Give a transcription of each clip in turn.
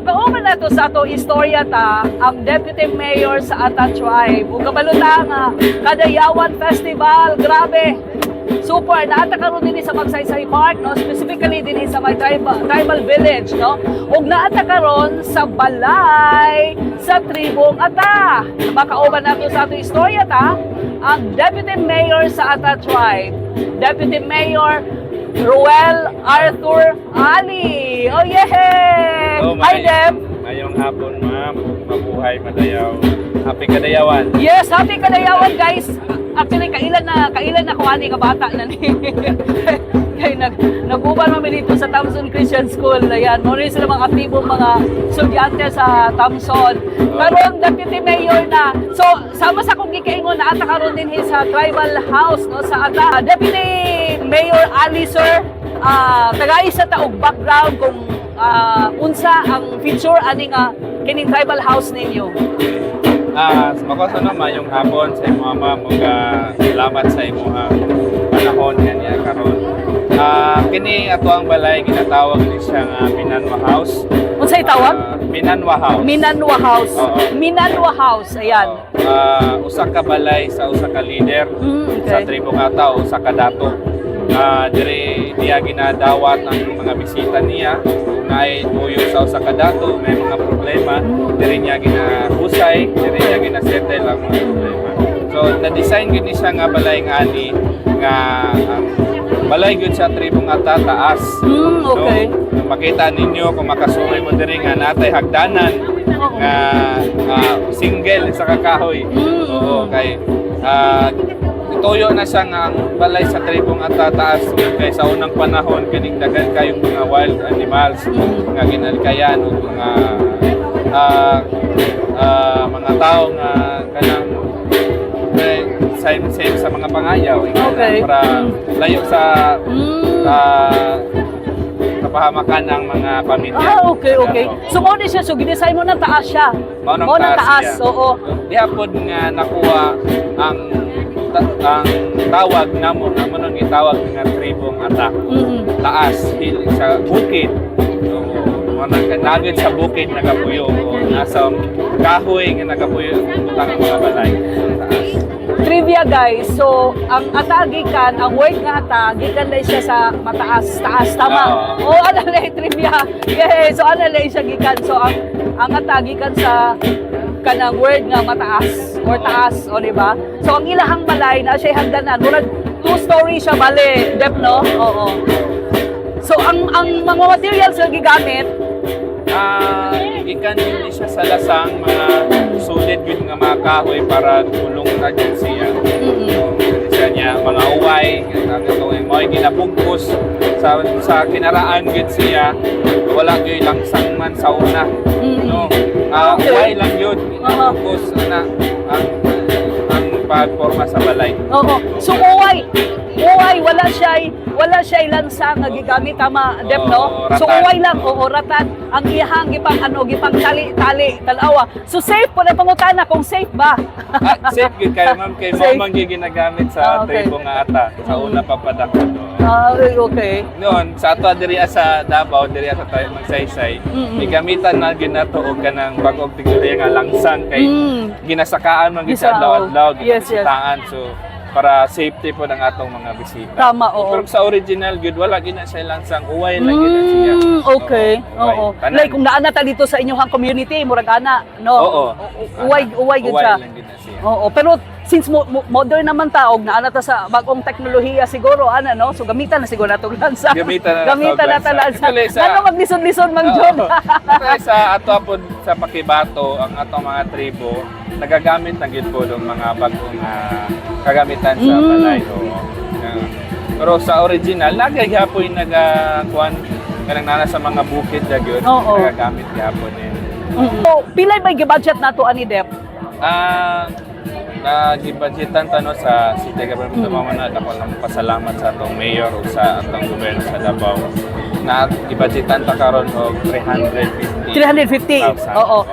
makauman na to sa ato istorya ta, ang Deputy Mayor sa Ata Tribe. Ug kabaluta nga Kadayawan Festival, grabe. Super, naata karon din sa Magsaysay Park, no? Specifically din sa my tribal village, no? Ug naata karon sa balay sa tribong Ata. Makauban nato sa ato istorya ta, ang Deputy Mayor sa Ata Tribe, Deputy Mayor Ruel Arthur Ali. Oh yeah! Oh, Hi, Deb! Mayong hapon, ma'am. Mabuhay, madayaw. Happy Kadayawan. Yes, happy Kadayawan, guys. Actually, kailan na kuha ni kabata na ni. Kaya nag-uban kami dito sa Thompson Christian School. Ayan, mo rin sila mga aktibong mga estudyante sa Thompson. Karon Deputy Mayor na. So, sama sa kong gikaingon na ata karon din sa Tribal House, no, sa Ata. Deputy Mayor Ali, sir, taga-isa ta og background kung unsa ang feature ani nga kining Tribal House ninyo. Makosa naman yung hapon sa imo, ma'am. Salamat sa imo panahon kanya karon. Kini ato ang balay ginatawag ni siya nga Minanwa House. Unsay tawag? Minanwa House. Minanwa House. Oo. Minanwa House, ayan. Usa ka balay sa usa ka leader Okay. sa tribong Ata, usa ka dato. Diri niya ginadawat ang mga bisita niya na ay tuyo sa usa ka dato, may mga problema, diri niya ginahusay, diri niya ginasettle ang mga problema. So na-design gid ni siya nga balay nga ani nga balay gud sa tribong Ata taas. Okay. No? Makita ninyo kung makasuloy mo diri nga natay hagdanan nga single sa kakahoy. Oo, kay tuyo na siya nga ang balay sa tribong Ata taas kay sa unang panahon kining daghan kayong mga wild animals nga ginalkayan ug mga tao nga kanang same sa mga pangayaw Okay. para layo sa kapahamakan ng mga pamilya. Okay. So, mo siya, so gidesign mo na taas siya. Mao nang Mo na taas, siya. oo. Diha pod nga nakuha ang tawag namo nang gitawag nga tribong Ata. Taas sa bukid. So, nagid sa bukid nagapuyo o nasa kahoy nga nagapuyo ang mga balay. Taas. Trivia, guys. So, ang Ata gikan, ang word nga Ata, gikan na siya sa mataas, taas, tama? Oo. Oo, ano na trivia. Yeah, so ano na siya gikan. So, ang Ata gikan sa kanang word nga mataas or taas, o di ba? So, ang ilahang balay na siya hagdanan. Murag two-story siya bale, Dep, no? Oo. So, ang mga materials na gigamit, Gikan din siya sa lasang mga solid yun nga mga kahoy para tulong na din siya. Siya niya mga uway, mga ginabungkos sa kinaraan gid siya. Wala gyud langsang man sa una. No. Uway lang yun. Ginabungkos na ang pagporma sa balay. oo. So, uway, wala siya lansa nga gigamit, tama, Dep, no? Oo, So, ratan. uway lang, oo, ratan. Ang ihang gipang tali, talawa. So, safe po na pangutana kung safe ba? Safe gid kayo, ma'am, kay Safe. mao man gyud ginagamit sa Okay. tribong Ata sa una pa padako. Okay. Noon sa ato diri sa Davao, diri sa tayo Magsaysay, gigamitan na ginato og kanang bagong tiguri nga langsang kay ginasakaan man gid sa adlaw-adlaw Yes. ginasakaan. So para safety po ng atong mga bisita. Tama, oo. Pero sa original gud wala gina siya langsang uway lang gid siya. Okay. uway. Oo. Tanan. Like kung naana ta dito sa inyong community, murag ana, no? Oo. Uway gid siya. lang gid siya. Oo, pero since modern naman taog na ta sa bagong teknolohiya siguro ana, no? So gamitan na siguro nato lansa. Gamitan na ta lansa. Actually, sa- Ano maglison-lison mang John? Kaya sa ato po sa Pakibato, ang atong mga tribo, nagagamit na gid po ng mga bagong kagamitan sa balay. Pero sa original, nagagamit nagakuan kanang nana sa mga bukid na gyud, Oo. nagagamit gyapon din. So, pilay ba gi-budget nato ani Dep? Gibudgetan tano sa City Government of Mamanad. Ako lang pasalamat sa atong mayor o sa atong gobyerno sa Davao na ibudgetan ta karon og 350. 350. Oo.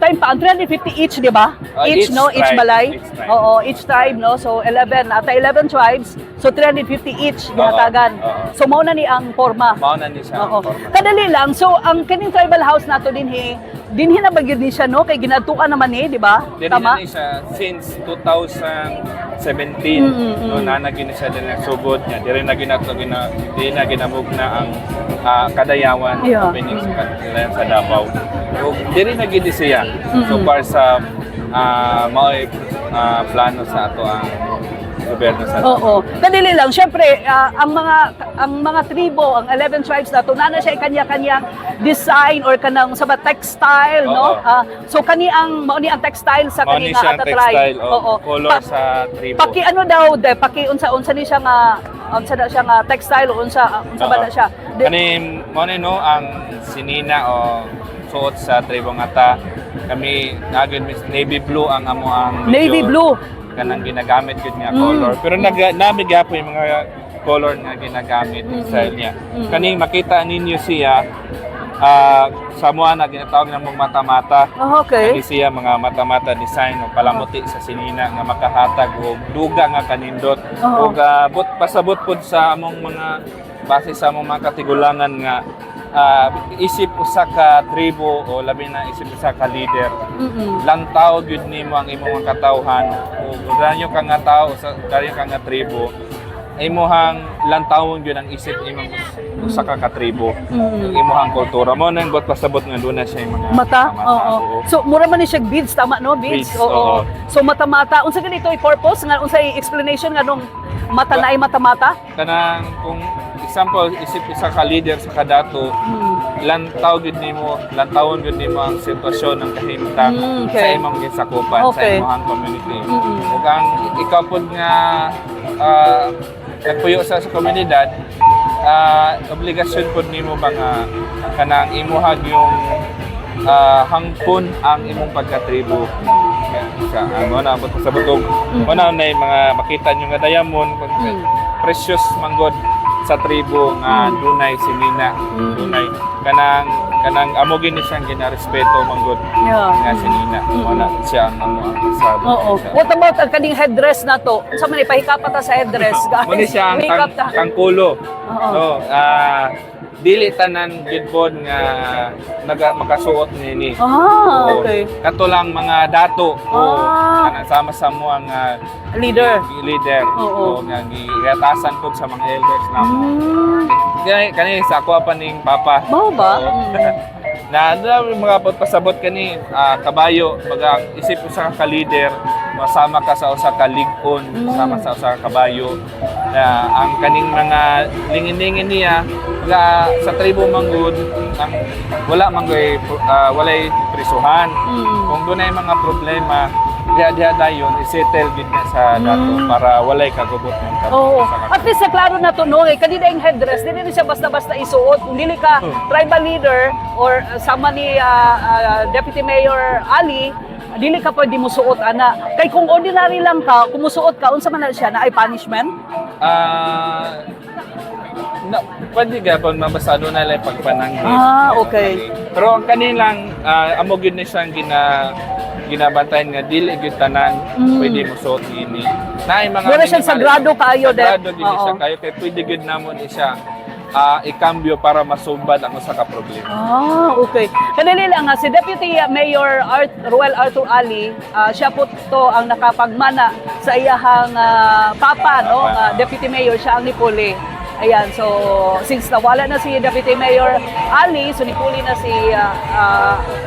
Time pa, ang 350 each, di ba? Each, Each no? Each tribe. balay. Each tribe. Oo, each tribe, no? So, 11. Ata 11 tribes. So, 350 each, gihatagan. Oo. So, mao na ni ang forma. Mao na ni siya. Oo. ang forma. Kadali lang. So, ang kaning tribal house nato dinhi na bagyod ni siya, no? Kay ginatuan naman di ba? Dili Tama? na ni siya since 2017. No na naging siya din nagsugod niya. Diri na ginamug na ang Kadayawan Yeah. opening sa Kadayawan sa Davao. So, diri na gid siya. So far sa mao'y plano sa ato ang gobyerno sa Oo. Kadili lang. Syempre, ang mga tribo, ang 11 tribes na to, na siya kanya-kanyang design or kanang sa textile, no? Oo. So kani ang mao ni ang textile sa Mao kani ni nga siyang ata textile tribe. o color sa tribo. Paki ano daw, paki unsa ni siya nga unsa na siya nga textile o unsa ba na siya? Kani mo ni no ang sinina o suot sa tribo ngata. Kami nagin navy blue ang amo ang Navy blue. kanang ginagamit gud nga color. Pero namig gyapon yung mga color nga ginagamit style niya. Kani makita ninyo siya sa mua na ginatawag na mong mata-mata. Oh, okay. Kani siya mga mata-mata design o palamuti sa sinina nga makahatag og duga nga kanindot Oo. ug pasabot pud sa among mga base sa among mga katigulangan nga isip usa ka tribo o labi na isip usa ka leader. Lantaw gyud nimo ang imong mga katawhan o ganyo ka nga tao sa ganyo ka nga tribo imuhang lantawon gyud ang isip imong usa ka katribo. Ang imuhang kultura mo nang bot pasabot nga doon na siya yung mga Mata? Oo. oo. So mura man ni siya beads, tama no? Beads. Beads, oo. So mata-mata. Unsa ganito i-purpose nga unsa explanation nga nung mata na ay mata-mata? Kanang kung example isip isa ka leader sa kadato lantaw gud nimo lantawon gud nimo ang sitwasyon ng kahimtang Okay. sa imong gisakupan Okay. sa imong community ug ang ikaw pud nga nagpuyo sa komunidad obligasyon pud nimo ba nga kanang imuhag yung hangpon ang imong pagkatribo sa ano na abot sa butog mo na mga makita nyo nga diamond precious manggod sa tribo nga dunay sinina dunay kanang amo gini siyang ginarespeto manggod Yeah. nga sinina wala siya ang amo ang kasabot Oo. What about ang kaning headdress na to? Unsa man ipahikapat ta sa headdress, guys? muna siya ang Makeup ta. tangkulo Oo. so dili tanan gid pod nga makasuot nini. Oo. Okay. Kato lang mga dato o kanang sama sa mo ang Leader. leader Oo. o nga gigatasan pod sa mga elders na kani sa ako pa ning papa. Mao ba? Oo. Na mga pasabot kani kabayo baga isip usa ka leader masama ka sa usa ka ligon sama sa usa ka kabayo na ang kaning mga lingin-lingin niya sa tribo manggod ang wala manggay walay prisuhan kung dunay mga problema diha dayon i-settle gid na sa dato para walay kagubot ng Oo. At least sa klaro na to no, kanina yung headdress, dili siya basta-basta isuot. Kung dili ka tribal leader or sama ni Deputy Mayor Ali, dili ka pwede mo suot ana. Kay kung ordinary lang ka, kumusuot ka, unsa man na siya na ay punishment? Pwede gapon mabasado na lang pagpananggi. Okay. Pero ang kanilang amo gid na siyang ginabantayan nga dili gyud tanan pwede mo suot ini. Naay mga Mura siyang sagrado kayo din. Sagrado gid siya kayo kay pwede gyud namon siya ikambyo para masubad ang usa ka problema. Okay. Kanili lang si Deputy Mayor Ruel Arthur Ali, siya po to ang nakapagmana sa iyahang papa no, Deputy Mayor siya ang nipuli. Ayan, so since nawala na si Deputy Mayor Ali, so nipuli na si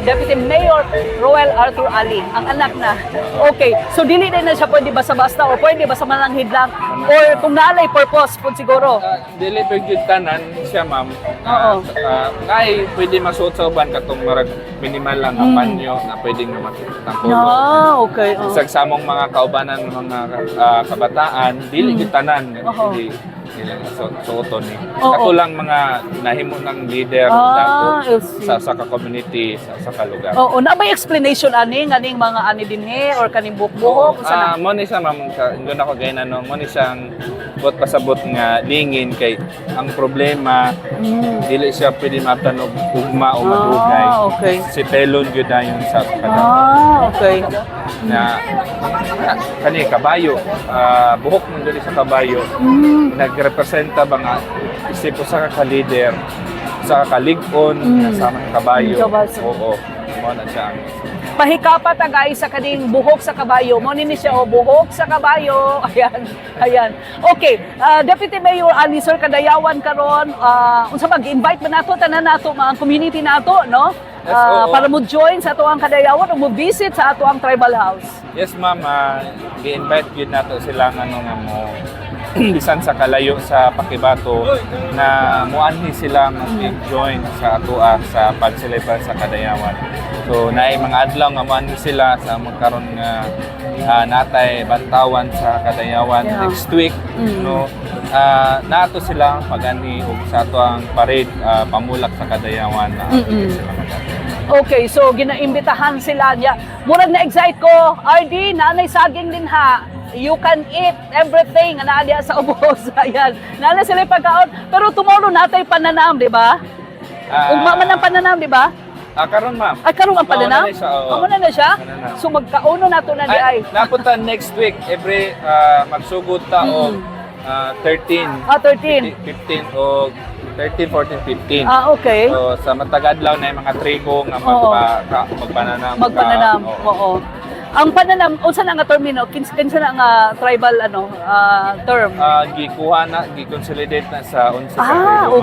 Deputy Mayor Ruel Arthur Ali, ang anak na. Okay, so dili din na siya pwede basta-basta o pwede basta mananghid lang or kung naalay purpose po siguro. Dili pwede tanan siya ma'am. Kay pwede masuot sa uban katong marag minimal lang ang panyo na pwedeng matangkulo. Okay. Isag sa among mga kaubanan ng mga kabataan, dili gyud tanan dili suoton ni. Kato lang mga nahimo ng leader dato sa ka-community sa ka-lugar. Oo, na may explanation ani nganing mga ani dinhi or kaning buhok-buhok mo ni siya ma'am, doon ako gaya mo ni siyang buot pasabot nga lingin kay ang problema dili siya pwede matanog ugma o madugay. okay. Si telon gyud dayon sa katawan. Okay. Na kani kabayo, buhok ng dili sa kabayo nagrepresenta ba nga isip sa ka-leader sa kalig-on kasama ng kabayo. Oo, mo na siya. Pahikapat agay sa kaning buhok sa kabayo. Mo ni siya o buhok sa kabayo. Ayan, ayan. Okay, Deputy Mayor Alisor Kadayawan karon, unsa mag-invite ba nato tanan nato mga community nato, no? Yes, oo. Para mo join sa ato ang Kadayawan o mo visit sa ato ang tribal house. Yes, ma'am. I-invite yun nato sila nga mo bisan sa kalayo sa Pakibato na muanhi sila mag-join sa atua sa pagcelebrate sa Kadayawan. So naay mga adlaw nga muanhi sila sa magkaron nga natay bantawan sa Kadayawan next week, no. Nato sila pag-ani og sa ato ang parade pamulak sa Kadayawan na sila Okay, so ginaimbitahan sila niya. Murag na-excite ko, RD, nanay saging din ha. You can eat everything na diya sa ubos. Ayan. Nana sila pagkaon. Pero tomorrow natay pananam, di ba? Ugma man ang pananam, di ba? Karon, ma'am. Ay, karon ang pananam? Mauna na siya? Mauna na. So magkauno nato na di ay. Napunta next week, every magsugod ta og 13, 13. 15 o 13, 14, 15. Okay. So sa matagadlaw na yung mga tribo nga magpananam. Magpananam. Oo. Ang pananam, unsa na nga termino? Kinsa na nga tribal term? Gikuha na, gi-consolidate na sa 11 ka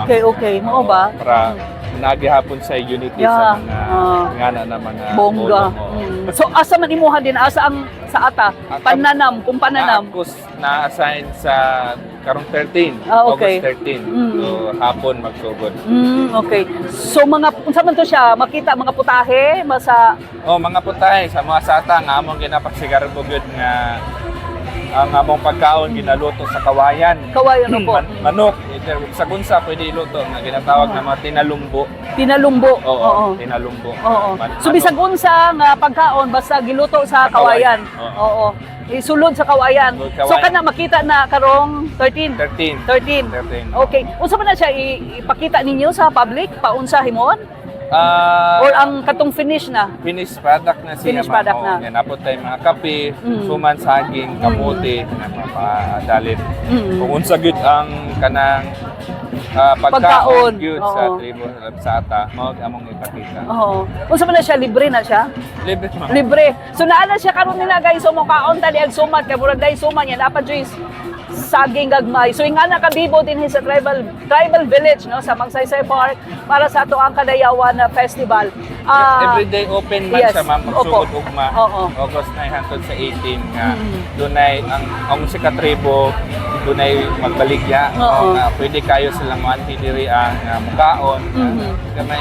tribo. Okay. Mao ba? Para nagihapon sa unity sa mga ngana na mga bongga. So asa man imuha din asa ang sa ata pananam kung pananam. Ako na-assign sa karong 13, okay. August 13. So hapon magsugod. Okay. So mga unsa man to siya makita mga putahe masa mga putahe sa mga sata nga among ginapagsigarbo gyud nga ang among pagkaon ginaluto sa kawayan. Kawayan po. Manok, sa gunsa pwede iluto nga ginatawag na mga tinalumbo. Tinalumbo. Oo. Tinalumbo. Oo. So bisag unsa nga pagkaon basta giluto sa kawayan. Oo. Isulod sa kawayan. So kana makita na karong 13. 13. Okay. Unsa man na siya ipakita ninyo sa public paunsa himon? Or ang katong finish na? Finished product na siya. Finished product na. Napot tayo mga kape, suman, saging, kamote, na mapadalit. Kung unsa gyud ang kanang pagkaon gyud sa tribo sa ata, mao among ipakita. Oo. Unsa man na siya, libre na siya? Libre man. Libre. So naa na siya karon nila guys, so mo kaon tali ag sumat kay murag dai suman yan dapat juice saging gagmay. So ingana ka bibo din sa tribal village no sa Magsaysay Park para sa ato ang Kadayawan Festival. Everyday open man siya ma'am magsugod ugma. August 9 hangtod sa 18 nga dunay ang musika tribo dunay magbaligya nga pwede kayo sila manhi diri ang mukaon gamay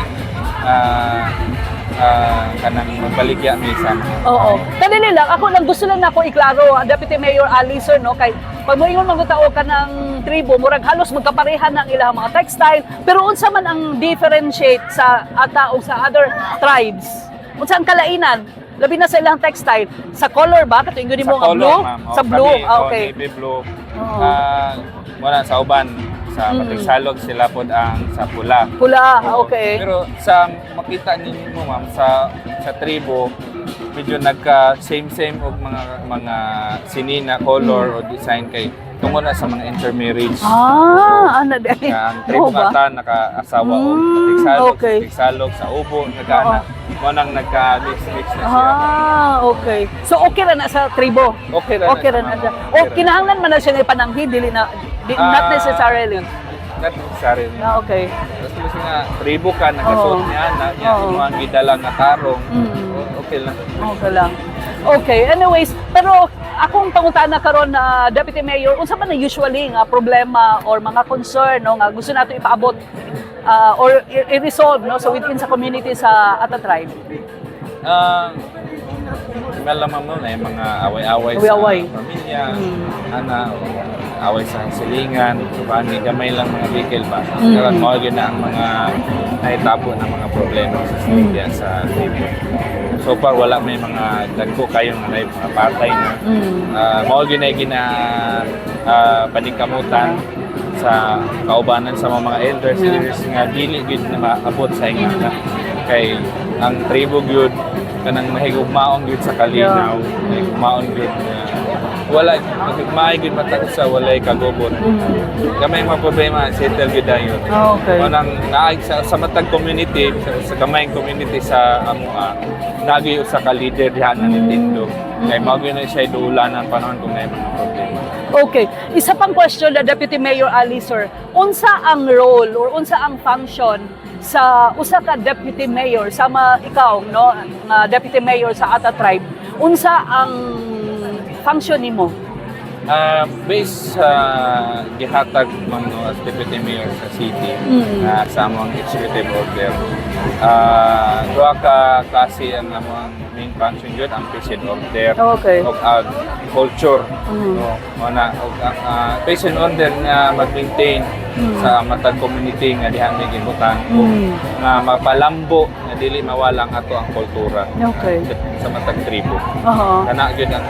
kanang magbaligya minsan. Oo. Kadili lang, ako lang gusto lang nako iklaro, Deputy Mayor Alisor, no, kay pag moingon magutao ka ng tribo, murag halos magkapareha ng ilang mga textile, pero unsa man ang differentiate sa ata o sa other tribes? Unsa ang kalainan? Labi na sa ilang textile. Sa color ba? Katuingon mo nga blue? Sa blue? Okay. Navy blue. Wala sa uban. Sa patigsalog sila pod ang sa pula. Pula, okay. Pero sa makita ninyo ma'am sa tribo medyo nagka same og mga sinina color o design kay tungod na sa mga intermarriage. Ana di. Ang tribo kata naka-asawa o patigsalog sa ubo nagana. Mo nang nagka-mix na siya. Okay. So okay ra na sa tribo. Okay ra na siya. O kinahanglan man na siya ng pananghi dili na not necessarily. Not necessarily. Okay. Tapos nga tribo ka nakasuot niya na mga gidala nga tarong. Okay lang. Okay lang. Okay, anyways, pero akong pangutana karon na Deputy Mayor, unsa man na usually nga problema or mga concern no nga gusto nato ipaabot or i-resolve no so within sa community sa Ata tribe? malaman mo na yung mga away-away sa Away-away. pamilya, away sa silingan, paano gamay lang mga vehicle ba. Pero mo na ang mga naitabo ng mga problema sa media sa TV. So far wala may mga dagko kayong mga patay na mo gina panikamutan sa kaubanan sa mga elders nga dili gid na maabot sa ingana kay ang tribo gyud kanang mahigugmaon gyud sa kalinaw, mahigugmaon gyud wala mahigugmaay gyud matag sa walay kagubot. Gamay mga problema settle gyud ayon. Okay. Manang naay sa matag community sa gamay community sa amoa nagi usa ka leader diha na Nintendo. Kay mao gyud na siya duulanan panahon kung may mga problema. Okay. Isa pang question na Deputy Mayor Ali, sir. Unsa ang role or unsa ang function sa usa ka deputy mayor sama ikaw no nga deputy mayor sa Ata Tribe? Unsa ang function nimo? Based sa gihatag mga as deputy mayor sa city sa among executive order, duha ka kasi ang among main function yun, ang patient order Okay. o culture. No, mana patient order nga mag-maintain sa matag community nga diha may gibutan nga mapalambo nga dili mawalang ato ang kultura Okay. sa matag tribo. Aha. Kana gyud ang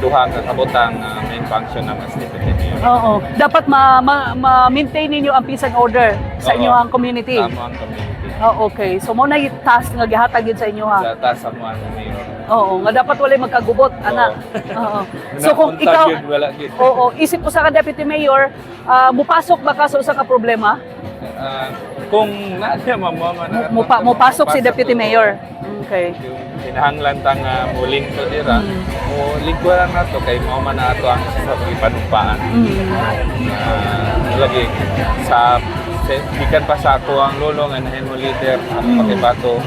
duha ka kabutang main function ng deputy mayor. Oo. Dapat ma-maintain ninyo ang peace and order sa Oo. inyong community. Tama ang community. Oh, okay. So mo na yung task nga gihatag yun sa inyo ha. Sa taas sa mga mayor. Oo, nga dapat walay magkagubot ana. Oo. So kung Napunta ikaw yun, wala yun. Oo, isip ko sa ka deputy mayor, mupasok ba ka sa usa ka problema? Kung naadya mamama na Mupasok si deputy mayor. Okay. yung kinahanglan tang muling to dira lingkuran na to kay mao man na ato ang sa panumpaan lagi sa gikan pa sa ako ang lolo nga nahimo leader ang pakibato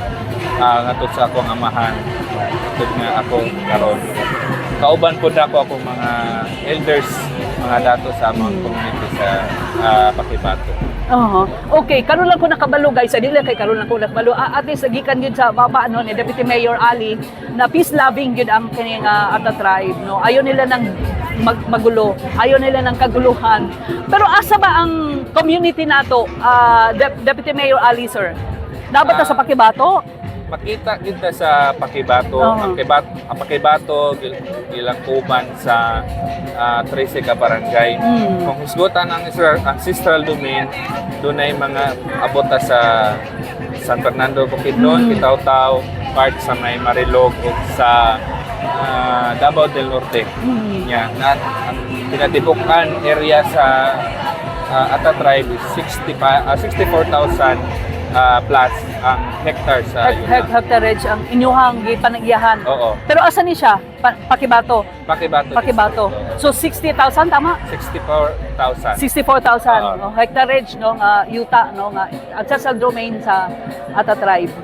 ngatod sa akong amahan ngatod nga ako karon kauban po na ako akong mga elders mga dato sa among community sa pakibato. Okay, karon lang ko nakabalo guys. Dili lang kay karon lang ko nakabalo. At least gikan gyud sa baba no ni Deputy Mayor Ali na peace loving gyud ang kining Ata Tribe no. Ayon nila ng magulo, ayon nila ng kaguluhan. Pero asa ba ang community nato, Deputy Mayor Ali sir? Dapat sa Pakibato? Makita kita sa Pakibato, ang Pakibato ilang kuban sa 13 ka barangay. Kung hisgutan ang ancestral domain, doon ay mga abota sa San Fernando, Bukidnon, Kitaw-Taw, part sa may Marilog o sa Davao del Norte. Yan, ang tinatibukan area sa Ata Tribe is 64,000 plus ang hectare sa Hectarage ang inyuhang gipanagyahan. Oo. Pero asa ni siya? Pakibato. Pakibato. Pakibato. So 60,000 tama? 64,000. 64,000 no? Hectarage no nga yuta no nga ancestral domain sa Ata Tribe.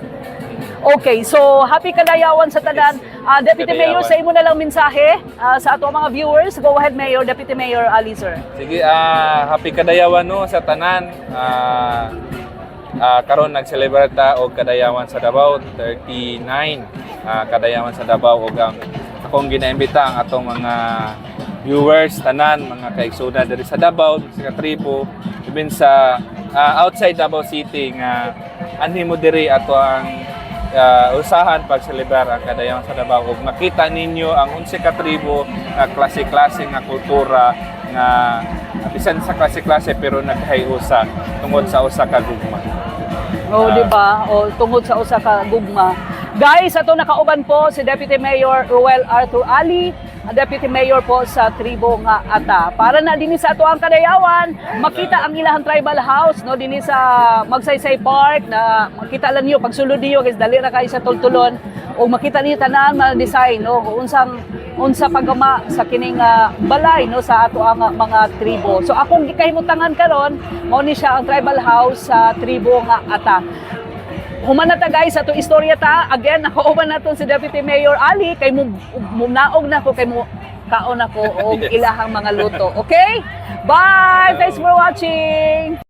Okay, so happy kadayawan sa tanan. Deputy Mayor, sa imo na lang mensahe sa ato mga viewers. Go ahead Mayor, Deputy Mayor Ali sir. Sige, happy kadayawan no sa tanan. Karon nag-celebrate ta og kadayawan sa Davao 39 kadayawan sa Davao ug akong ginaimbita ang atong mga viewers tanan mga kaigsunan diri sa Davao sa tribo even sa outside Davao City nga anhi mo diri ato ang usahan pag-celebrar ang kadayawan sa Davao ug makita ninyo ang 11 ka tribo nga klase-klase nga kultura nga bisan sa klase-klase pero nagkahiusa tungod sa usa ka gugma. Di ba? Tungod sa usa ka gugma. Guys, ato nakauban po si Deputy Mayor Ruel Arthur Ali, Deputy Mayor po sa tribo nga Ata. Para na dinhi sa ato ang kadayawan, makita ang ilahang tribal house no dinhi sa Magsaysay Park na makita lang niyo pagsulod niyo guys dali ra kay sa tultulon o makita niyo tanan mga design no unsa pagama sa kining balay no sa ato ang mga tribo. So akong gikahimutangan karon mao ni siya ang tribal house sa tribo nga Ata. Human na ta guys ato istorya ta again nakauban naton si Deputy Mayor Ali kay munaog na ko kay mo kaon ako og ilahang mga luto. Okay? Bye! Thanks for watching!